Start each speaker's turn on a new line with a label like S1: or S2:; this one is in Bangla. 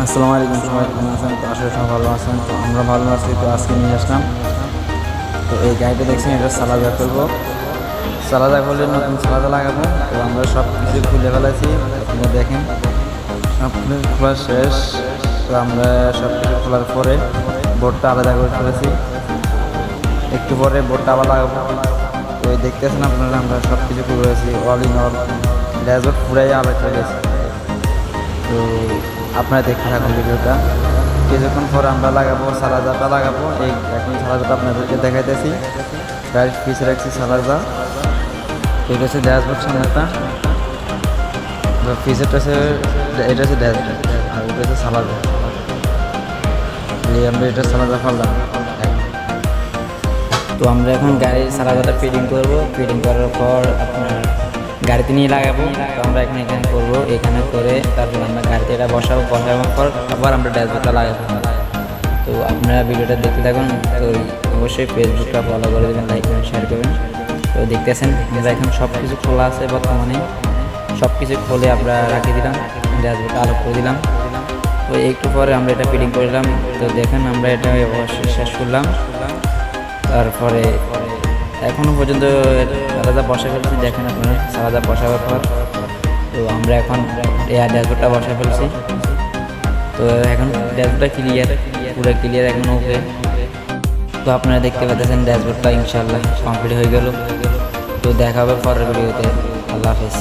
S1: আসসালামু আলাইকুম, সবাই কেমন আছেন? তো আসলে সবাই ভালো আছেন। তো আমরা ভালো আছি। তো আজকে নিয়ে আসলাম, তো এই গাড়িটা দেখছেন, এটা সালাদা করবো। সালাদা করলে নতুন সালাদা লাগাবো। তো আমরা সব কিছু খুলে ফেলেছি, আপনারা দেখেন সব কিছু খোলা শেষ। তো আমরা সব কিছু খোলার পরে বোর্ডটা আলাদা করে ফেলেছি। একটু পরে বোর্ডটা আবার লাগাবো। তো এই দেখতেছেন আপনারা, আমরা সব কিছু করেছি, অল ইন অল ড্যাশবোর্ড পুরাই আলাদা করে গেছে। তো আপনারা দেখতে থাকুন ভিডিওটা। কিছুক্ষণ পর আমরা লাগাবো, সালাদাটা লাগাবো। এই এখন সালাদাটা আপনাদেরকে দেখাইতেছি। ডাইরেক্ট পিছিয়ে রাখছি সালাদা। এটা হচ্ছে ড্যাশবোর্ড সামনেটা, পিছেরটা হচ্ছে, এটা হচ্ছে ড্যাশবোর্ড, আর এটা হচ্ছে সালাদা। আমরা এটা সালাদা ফেললাম। তো আমরা এখন গাড়ির সালাদাটা ফিটিং করব। ফিটিং করার পর আপনার গাড়িতে নিয়ে লাগাবো। তো আমরা এখানে করবো, এখানে করে তারপর আমরা গাড়িতে এটা বসাবো। বসানোর পর আবার আমরা ড্যাশবোর্ডটা লাগাবো। তো আপনারা ভিডিওটা দেখতে থাকুন। তো অবশ্যই ফেসবুকটা ফলো করে দেবেন, লাইক করবেন, শেয়ার করবেন। তো দেখতেছেন আমরা এখন সব কিছু খোলা আছে। বর্তমানে সব কিছু খুলে আমরা রাখিয়ে দিলাম, ড্যাশবোর্ডটা আলো করে দিলাম। তো একটু পরে আমরা এটা ফিটিং করলাম। তো দেখেন আমরা এটা অবশ্যই শেষ করলাম। তারপরে এখনও পর্যন্ত সালাদা বসা ফেলছি, দেখেন আপনারা সালাদা বসাবার পর। তো আমরা এখন এয়ার ড্যাশবোর্ডটা বসা ফেলছি। তো এখন ড্যাশবোর্ডটা ক্লিয়ার, পুরো ক্লিয়ার, এখন ওকে। তো আপনারা দেখতে পাচ্ছেন ড্যাশবোর্ডটা ইনশাআল্লাহ কমপ্লিট হয়ে গেল। তো দেখা হবে পরের ভিডিওতে। আল্লাহ হাফেজ।